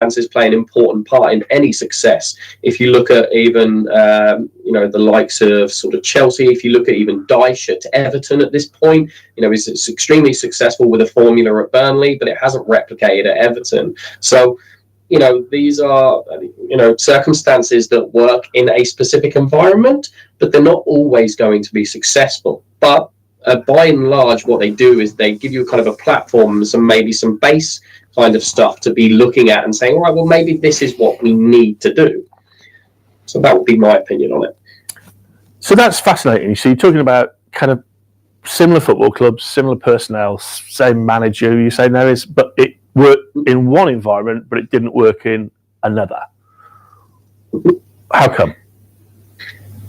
circumstances play an important part in any success. If you look at even, the likes of sort of Chelsea, if you look at even Dyche at Everton at this point, is extremely successful with a formula at Burnley, but it hasn't replicated at Everton. So, these are, circumstances that work in a specific environment, but they're not always going to be successful. But by and large, what they do is they give you kind of a platform, maybe some base kind of stuff to be looking at and saying, all right, well, maybe this is what we need to do. So that would be my opinion on it. So that's fascinating. So you're talking about kind of similar football clubs, similar personnel, same manager. You say there is, but it worked in one environment, but it didn't work in another. How come?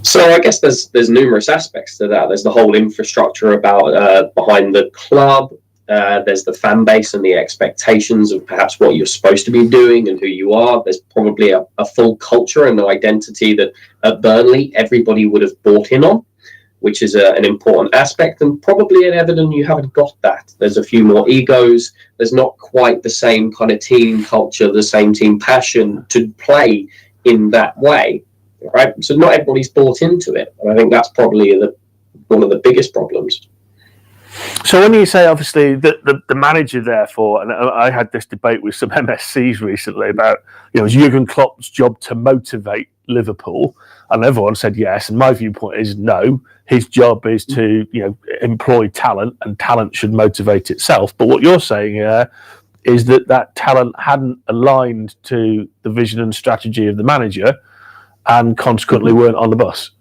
So I guess there's numerous aspects to that. There's the whole infrastructure about behind the club. There's the fan base and the expectations of perhaps what you're supposed to be doing and who you are. There's probably a full culture and an identity that at Burnley everybody would have bought in on, which is an important aspect. And probably at Everton you haven't got that. There's a few more egos. There's not quite the same kind of team culture, the same team passion to play in that way. Right, so not everybody's bought into it, and I think that's probably one of the biggest problems. So when you say, obviously, the manager, therefore, and I had this debate with some MSCs recently about, is Jurgen Klopp's job to motivate Liverpool, and everyone said yes, and my viewpoint is no. His job is to employ talent, and talent should motivate itself. But what you're saying is that talent hadn't aligned to the vision and strategy of the manager, and consequently weren't on the bus.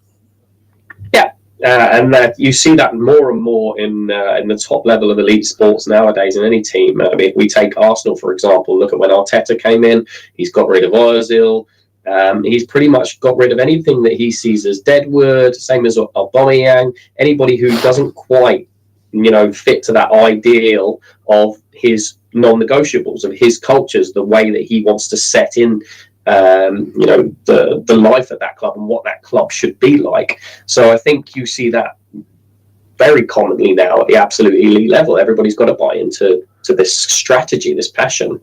Yeah, and you see that more and more in the top level of elite sports nowadays in any team. I mean, if we take Arsenal, for example, look at when Arteta came in, he's got rid of Ozil. He's pretty much got rid of anything that he sees as deadwood, same as Aubameyang, anybody who doesn't quite, fit to that ideal of his non-negotiables, of his cultures, the way that he wants to set in the life at that club and what that club should be like. So I think you see that very commonly now at the absolute elite level. Everybody's got to buy into this strategy, this passion.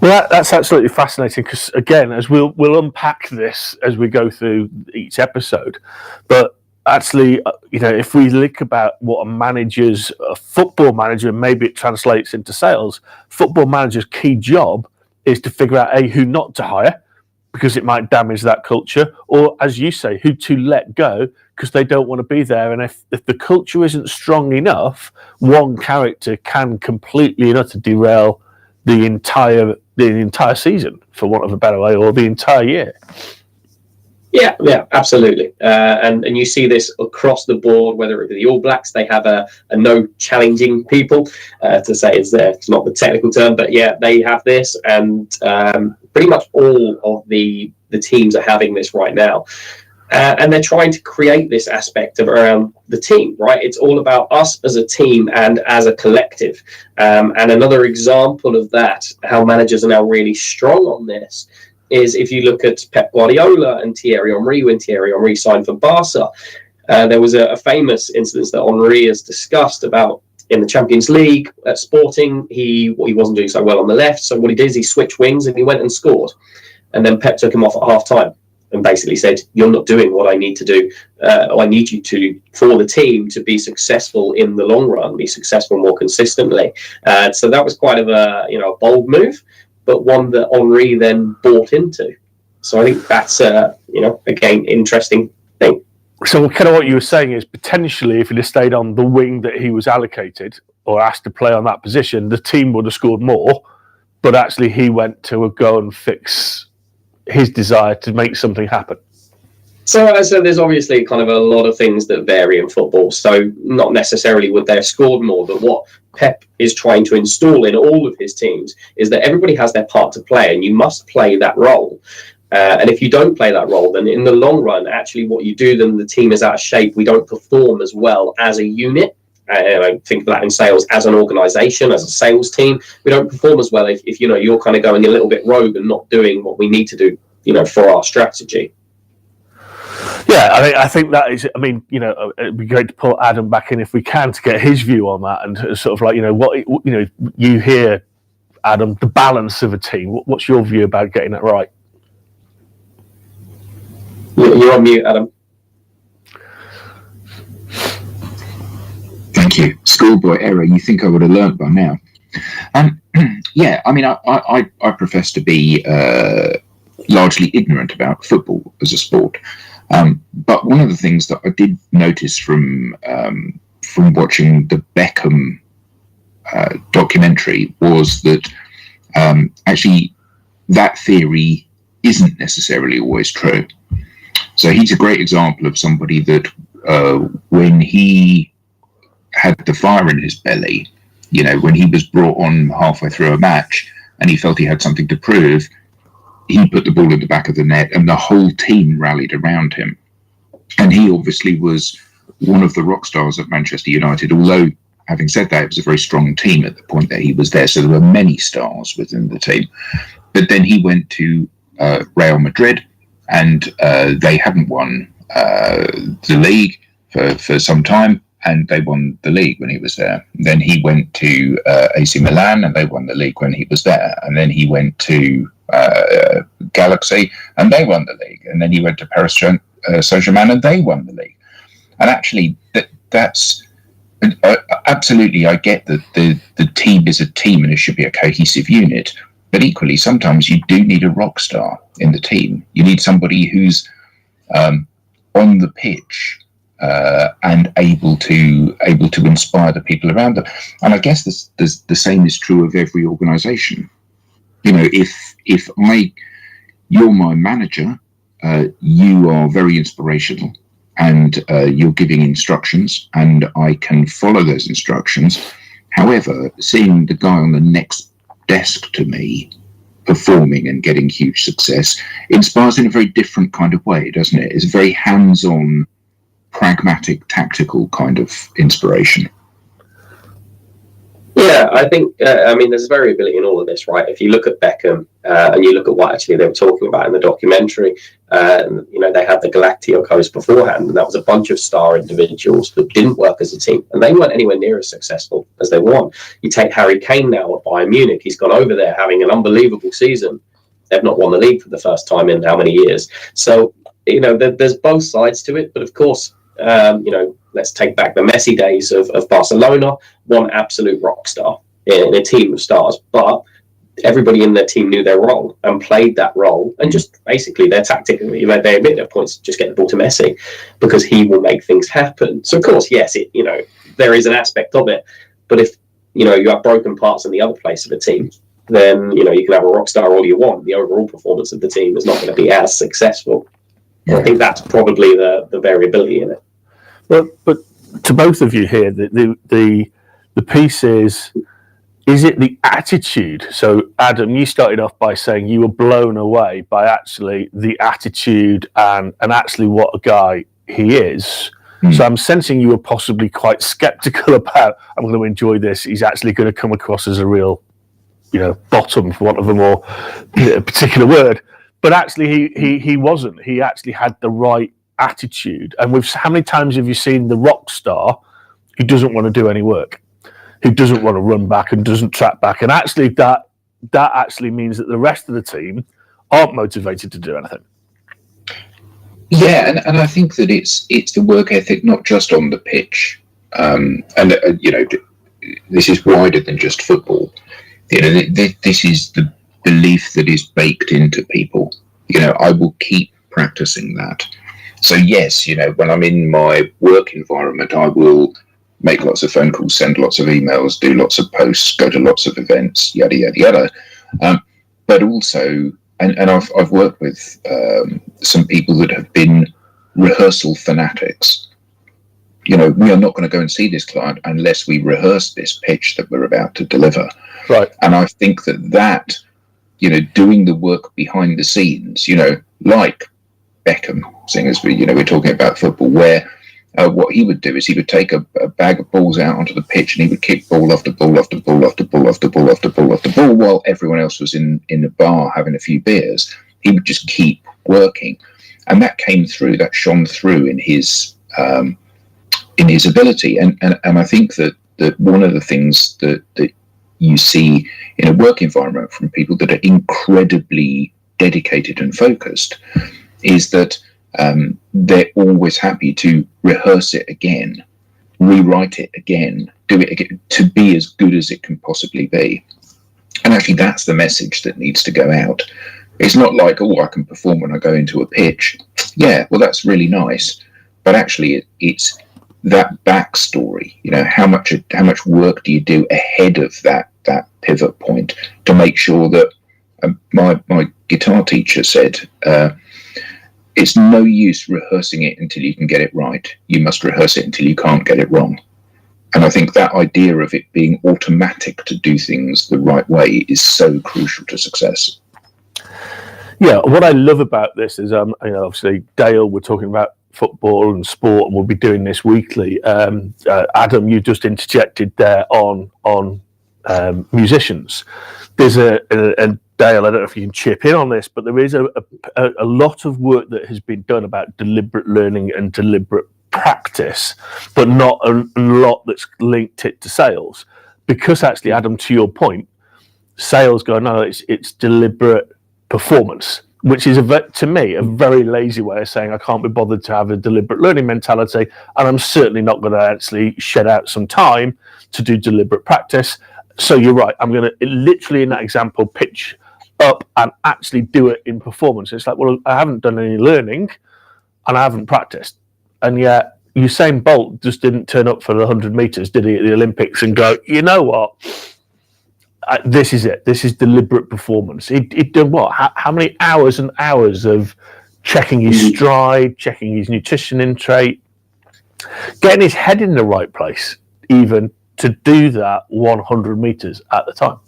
Well, that's absolutely fascinating because, again, as we'll unpack this as we go through each episode, but actually, if we look about what a football manager, and maybe it translates into sales, football manager's key job is to figure out who not to hire because it might damage that culture, or as you say, who to let go because they don't want to be there. And if the culture isn't strong enough, one character can completely and utterly derail the entire season, for want of a better way, or the entire year. Yeah, absolutely. And you see this across the board, whether it be the All Blacks, they have a no challenging people, to say it's not the technical term, but yeah, they have this, and pretty much all of the teams are having this right now. And they're trying to create this aspect around the team, right? It's all about us as a team and as a collective. And another example of that, how managers are now really strong on this, is if you look at Pep Guardiola and Thierry Henry, when Thierry Henry signed for Barca, there was a famous instance that Henry has discussed about in the Champions League at Sporting. He wasn't doing so well on the left, so what he did is he switched wings and he went and scored. And then Pep took him off at half-time and basically said, you're not doing what I need to do. I need you to, for the team, to be successful in the long run, be successful more consistently. So that was quite of a bold move, but one that Henry then bought into. So I think that's, again, interesting thing. So kind of what you were saying is potentially if he'd have stayed on the wing that he was allocated or asked to play on that position, the team would have scored more, but actually he went to go and fix his desire to make something happen. So there's obviously kind of a lot of things that vary in football. So not necessarily would they have scored more, but what Pep is trying to install in all of his teams is that everybody has their part to play and you must play that role. And if you don't play that role, then in the long run, actually what you do, then the team is out of shape. We don't perform as well as a unit. I think of that in sales as an organization, as a sales team. We don't perform as well if you're kind of going a little bit rogue and not doing what we need to do, for our strategy. Yeah, I think that is. It'd be great to pull Adam back in if we can to get his view on that, and sort of like what you hear Adam, the balance of a team. What's your view about getting it right? You're on mute, Adam. Thank you. Schoolboy error. You think I would have learnt by now? Yeah, I mean, I profess to be largely ignorant about football as a sport, but one of the things that I did notice from watching the Beckham documentary was that actually that theory isn't necessarily always true. So he's a great example of somebody that when he had the fire in his belly, when he was brought on halfway through a match and he felt he had something to prove, he put the ball in the back of the net and the whole team rallied around him. And he obviously was one of the rock stars at Manchester United, although, having said that, it was a very strong team at the point that he was there. So there were many stars within the team. But then he went to Real Madrid, and they hadn't won the league for some time, and they won the league when he was there. Then he went to AC Milan, and they won the league when he was there. And then he went to Galaxy, and they won the league. And then he went to Paris Saint-Germain, and they won the league. And actually, that's absolutely, I get that the team is a team and it should be a cohesive unit. But equally, sometimes you do need a rock star in the team. You need somebody who's on the pitch and able to inspire the people around them. And I guess the same is true of every organisation. If you're my manager, you are very inspirational, and you're giving instructions, and I can follow those instructions. However, seeing the guy on the next desk to me performing and getting huge success inspires in a very different kind of way, doesn't it? It's a very hands-on, pragmatic, tactical kind of inspiration. Yeah, I think, there's variability in all of this, right? If you look at Beckham and you look at what actually they were talking about in the documentary, they had the Galacticos beforehand, and that was a bunch of star individuals that didn't work as a team, and they weren't anywhere near as successful as they were. You take Harry Kane now at Bayern Munich, he's gone over there having an unbelievable season. They've not won the league for the first time in how many years? So, there's both sides to it, but of course, let's take back the Messi days of Barcelona, one absolute rock star in a team of stars, but everybody in their team knew their role and played that role, and just basically their tactically, they admit their points, just get the ball to Messi because he will make things happen. So of course, yes, there is an aspect of it, but if you have broken parts in the other place of a team, then you can have a rock star all you want. The overall performance of the team is not going to be as successful. Yeah. I think that's probably the variability in it. Well, but to both of you here, the piece is it the attitude? So, Adam, you started off by saying you were blown away by actually the attitude and actually what a guy he is. Mm. So I'm sensing you were possibly quite sceptical about, I'm going to enjoy this. He's actually going to come across as a real, bottom, for want of a more particular word. But actually, he wasn't. He actually had the right attitude. And how many times have you seen the rock star who doesn't want to do any work, who doesn't want to run back and doesn't track back? And actually, that actually means that the rest of the team aren't motivated to do anything. Yeah, and I think that it's the work ethic, not just on the pitch. This is wider than just football. This is the belief that is baked into people. I will keep practicing that. So yes, when I'm in my work environment, I will make lots of phone calls, send lots of emails, do lots of posts, go to lots of events, yada yada yada. But also, and I've worked with some people that have been rehearsal fanatics. We are not going to go and see this client unless we rehearse this pitch that we're about to deliver. Right. And I think that doing the work behind the scenes, like Beckham, seeing as we're talking about football, where what he would do is he would take a bag of balls out onto the pitch and he would kick ball after ball after ball after ball after ball after ball after ball while everyone else was in the bar having a few beers. He would just keep working, and that shone through in his ability. And I think that one of the things that you see in a work environment from people that are incredibly dedicated and focused is that they're always happy to rehearse it again, rewrite it again, do it again, to be as good as it can possibly be. And actually, that's the message that needs to go out. It's not like, oh, I can perform when I go into a pitch. Yeah, well, that's really nice. But actually, it's that backstory. You know, how much work do you do ahead of that pivot point to make sure that my guitar teacher said, it's no use rehearsing it until you can get it right. You must rehearse it until you can't get it wrong. And I think that idea of it being automatic to do things the right way is so crucial to success. Yeah, what I love about this is, obviously, Dayle, we're talking about football and sport, and we'll be doing this weekly. Adam, you just interjected there on musicians. There's and Dayle, I don't know if you can chip in on this, but there is a lot of work that has been done about deliberate learning and deliberate practice, but not a lot that's linked it to sales. Because actually, Adam, to your point, sales go, no, it's deliberate performance, which is to me a very lazy way of saying I can't be bothered to have a deliberate learning mentality, and I'm certainly not going to actually shed out some time to do deliberate practice. So you're right, I'm going to literally in that example pitch up and actually do it in performance. It's like, well, I haven't done any learning and I haven't practiced. And yet Usain Bolt just didn't turn up for the 100 meters, did he, at the Olympics and go, you know what? This is it. This is deliberate performance. He did what? How many hours and hours of checking his stride, checking his nutrition intake, getting his head in the right place, even to do that 100 meters at the time.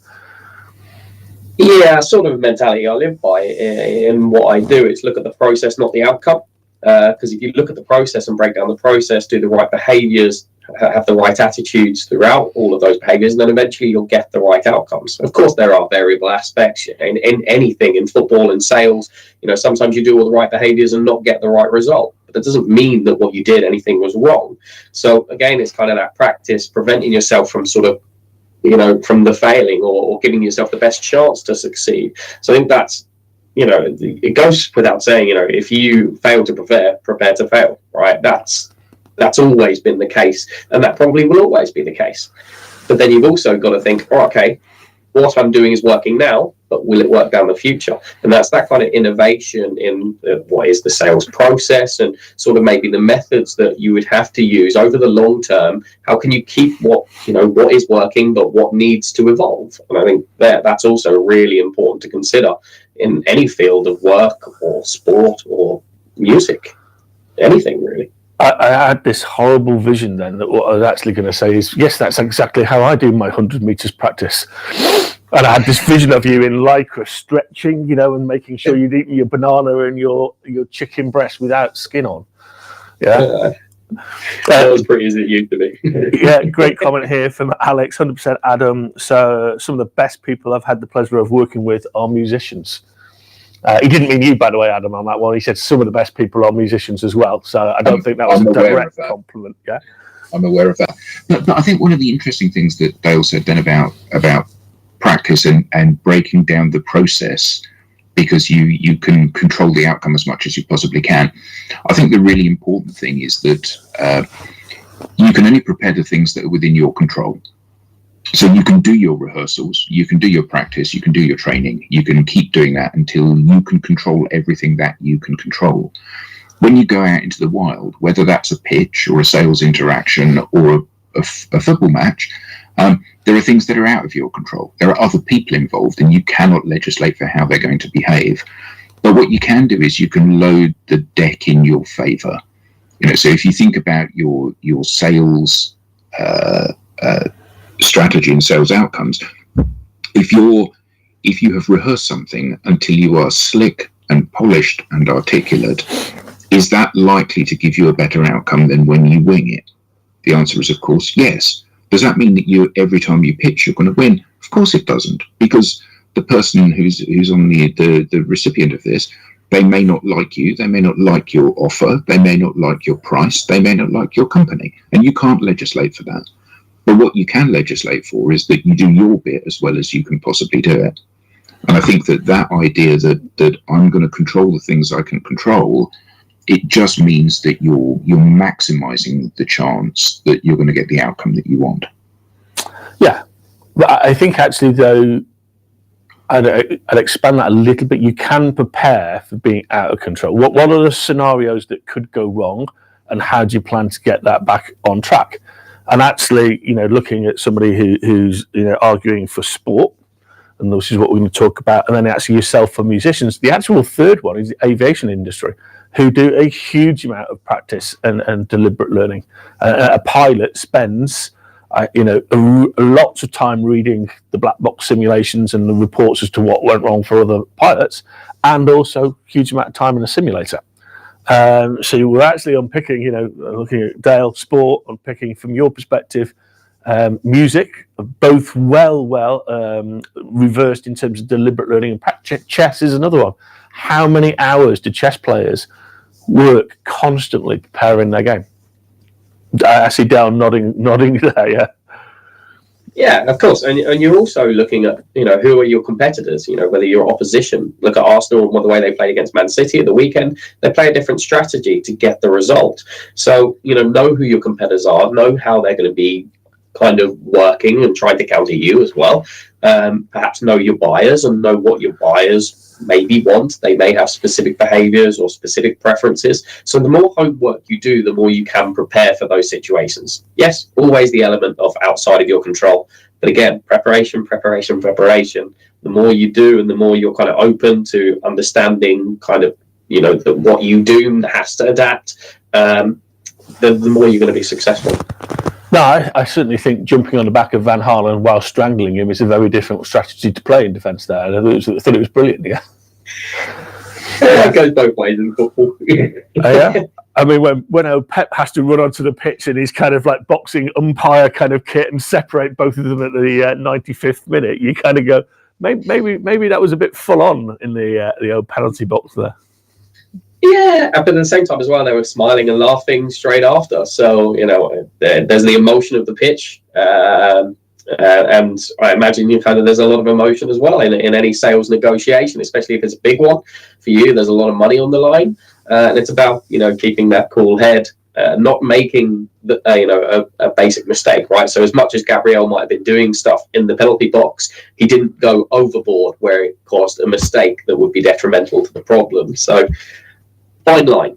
Yeah, sort of mentality I live by in what I do. It's look at the process, not the outcome. Because if you look at the process and break down the process, do the right behaviors, have the right attitudes throughout all of those behaviors, and then eventually you'll get the right outcomes. Of course, there are variable aspects in anything, in football and sales. You know, sometimes you do all the right behaviors and not get the right result. But that doesn't mean that what you did, anything was wrong. So again, it's kind of that practice, preventing yourself from sort of, you know, from the failing or giving yourself the best chance to succeed. So I think that's, you know, it goes without saying, you know, if you fail to prepare to fail, right? That's always been the case, and that probably will always be the case. But then you've also got to think, oh, okay, what I'm doing is working now, but will it work down the future? And that's that kind of innovation in what is the sales process and sort of maybe the methods that you would have to use over the long term. How can you keep what is working, but what needs to evolve? And I think that's also really important to consider in any field of work or sport or music, anything really. I had this horrible vision then that what I was actually going to say is, yes, that's exactly how I do my 100 meters practice. And I had this vision of you in Lycra stretching, you know, and making sure you'd eaten your banana and your chicken breast without skin on. Yeah. That was pretty as it used to be. Yeah, great comment here from Alex, 100% Adam. So some of the best people I've had the pleasure of working with are musicians. He didn't mean you, by the way, Adam, on that one. He said some of the best people are musicians as well. So I don't think that was a direct compliment. Yeah, I'm aware of that. But I think one of the interesting things that Dayle said then about practice and breaking down the process, because you can control the outcome as much as you possibly can. I think the really important thing is that you can only prepare the things that are within your control. So you can do your rehearsals, you can do your practice, you can do your training, you can keep doing that until you can control everything that you can control. When you go out into the wild, whether that's a pitch or a sales interaction or a football match, there are things that are out of your control. There are other people involved and you cannot legislate for how they're going to behave. But what you can do is you can load the deck in your favor. You know, so if you think about your sales strategy and sales outcomes, if you have rehearsed something until you are slick and polished and articulate, is that likely to give you a better outcome than when you wing it? The answer is, of course, yes. Does that mean that every time you pitch you're going to win? Of course it doesn't, because the person who's on the recipient of this, they may not like you, they may not like your offer, they may not like your price, they may not like your company, and you can't legislate for that. But what you can legislate for is that you do your bit as well as you can possibly do it. And I think that idea that I'm going to control the things I can control, it just means that you're maximizing the chance that you're going to get the outcome that you want. Yeah, but I think actually though, I'd expand that a little bit. You can prepare for being out of control. What are the scenarios that could go wrong, and how do you plan to get that back on track? And actually, looking at somebody who's arguing for sport, and this is what we're going to talk about, and then actually yourself for musicians. The actual third one is the aviation industry, who do a huge amount of practice and deliberate learning. A pilot spends lots of time reading the black box simulations and the reports as to what went wrong for other pilots, and also a huge amount of time in a simulator. So we're actually unpicking, looking at Dayle, sport, unpicking from your perspective, music, both well reversed in terms of deliberate learning, and practice. Chess is another one. How many hours do chess players work constantly preparing their game? I see Dayle nodding there, yeah. Yeah, of course. And you're also looking at, who are your competitors, whether you're opposition. Look at Arsenal and the way they played against Man City at the weekend. They play a different strategy to get the result. So, know who your competitors are, know how they're going to be kind of working and trying to counter you as well. Perhaps know your buyers and know what your buyers maybe want. They may have specific behaviors or specific preferences. So the more homework you do, the more you can prepare for those situations. Yes, always the element of outside of your control. But again, preparation. The more you do and the more you're kind of open to understanding kind of, that what you do has to adapt, the more you're going to be successful. No, I certainly think jumping on the back of Van Halen while strangling him is a very different strategy to play in defence there. I thought it was brilliant, yeah. It goes both ways in football. Yeah. I mean, when Pep has to run onto the pitch in his kind of like boxing umpire kind of kit and separate both of them at the 95th minute, you kind of go, maybe that was a bit full on in the old penalty box there. Yeah, but at the same time as well, they were smiling and laughing straight after. So, there's the emotion of the pitch. And I imagine there's a lot of emotion as well in any sales negotiation, especially if it's a big one for you. There's a lot of money on the line. And it's about, keeping that cool head, not making a basic mistake, right? So as much as Gabriel might have been doing stuff in the penalty box, he didn't go overboard where it caused a mistake that would be detrimental to the problem. So, fine line.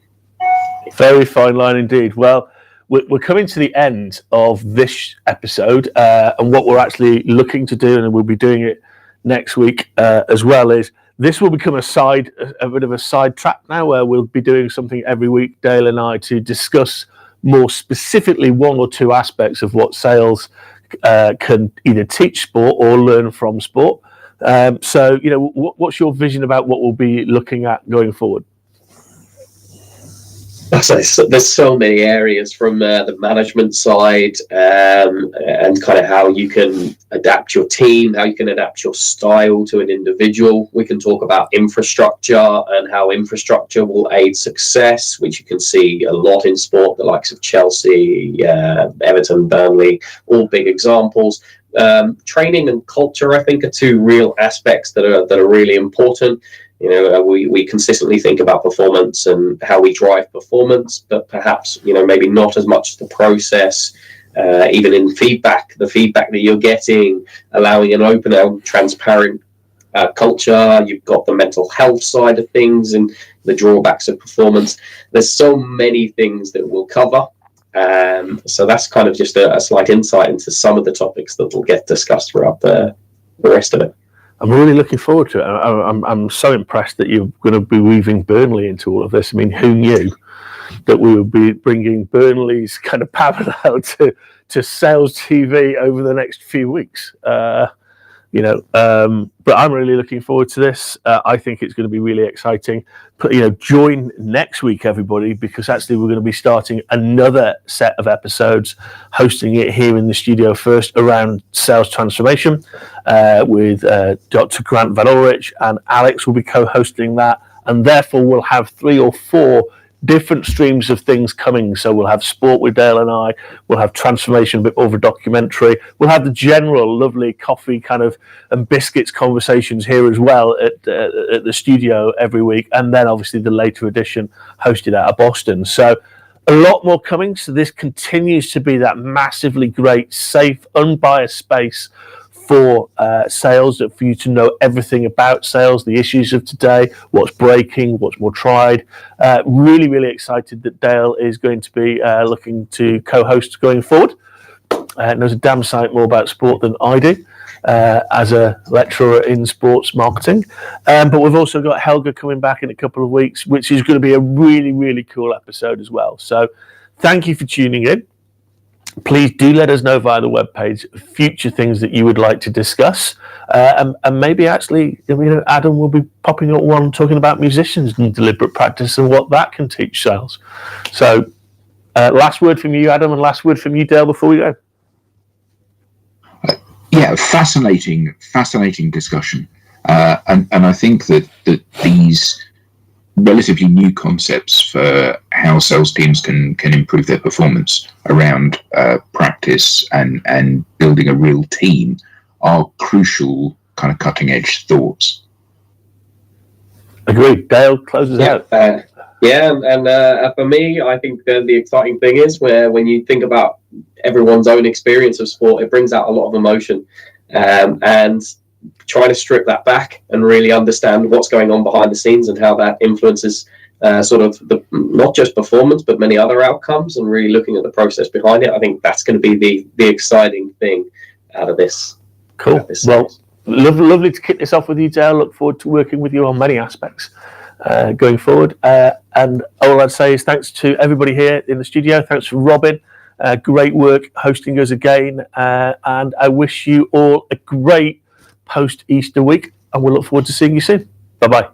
Very fine line indeed. Well, we're coming to the end of this episode, and what we're actually looking to do, and we'll be doing it next week as well, is this will become a bit of a side track now, where we'll be doing something every week, Dayle and I, to discuss more specifically one or two aspects of what sales can either teach sport or learn from sport. So, what's your vision about what we'll be looking at going forward? There's so many areas from the management side and kind of how you can adapt your team, how you can adapt your style to an individual. We can talk about infrastructure and how infrastructure will aid success, which you can see a lot in sport, the likes of Chelsea, Everton, Burnley, all big examples. Training and culture, I think, are two real aspects that are really important. We consistently think about performance and how we drive performance, but perhaps, maybe not as much the process, even in feedback, the feedback that you're getting, allowing an open and transparent culture. You've got the mental health side of things and the drawbacks of performance. There's so many things that we'll cover. So that's kind of just a slight insight into some of the topics that will get discussed throughout the rest of it. I'm really looking forward to it. I'm so impressed that you're going to be weaving Burnley into all of this. I mean, who knew that we would be bringing Burnley's kind of parallel to Sales TV over the next few weeks? But I'm really looking forward to this. I think it's going to be really exciting. Join next week, everybody, because actually we're going to be starting another set of episodes, hosting it here in the studio first around sales transformation with Dr. Grant Van Ulrich, and Alex will be co-hosting that, and therefore we'll have 3 or 4 different streams of things coming. So we'll have sport with Dayle and I, we'll have transformation, a bit more of a documentary, we'll have the general lovely coffee kind of and biscuits conversations here as well at the studio every week, and then obviously the later edition hosted out of Boston. So a lot more coming. So this continues to be that massively great, safe, unbiased space for sales, for you to know everything about sales, the issues of today, what's breaking, what's more tried. Really excited that Dayle is going to be looking to co-host going forward. Knows a damn sight more about sport than I do as a lecturer in sports marketing. But we've also got Helga coming back in a couple of weeks, which is going to be a really cool episode as well. So thank you for tuning in. Please do let us know via the webpage future things that you would like to discuss, and maybe actually, Adam will be popping up one talking about musicians and deliberate practice and what that can teach sales. So, last word from you, Adam, and last word from you, Dayle, before we go. Yeah, fascinating discussion, and I think that these relatively new concepts for how sales teams can improve their performance around practice and building a real team are crucial kind of cutting edge thoughts. Agreed. Dayle closes out. And for me, I think the exciting thing is when you think about everyone's own experience of sport, it brings out a lot of emotion, and trying to strip that back and really understand what's going on behind the scenes and how that influences sort of not just performance but many other outcomes, and really looking at the process behind it. I think that's going to be the exciting thing out of this. Cool. Well, lovely to kick this off with you, Dayle. Look forward to working with you on many aspects going forward. And all I'd say is thanks to everybody here in the studio. Thanks for Robin. Great work hosting us again. And I wish you all a great post-Easter week, and we'll look forward to seeing you soon. Bye-bye.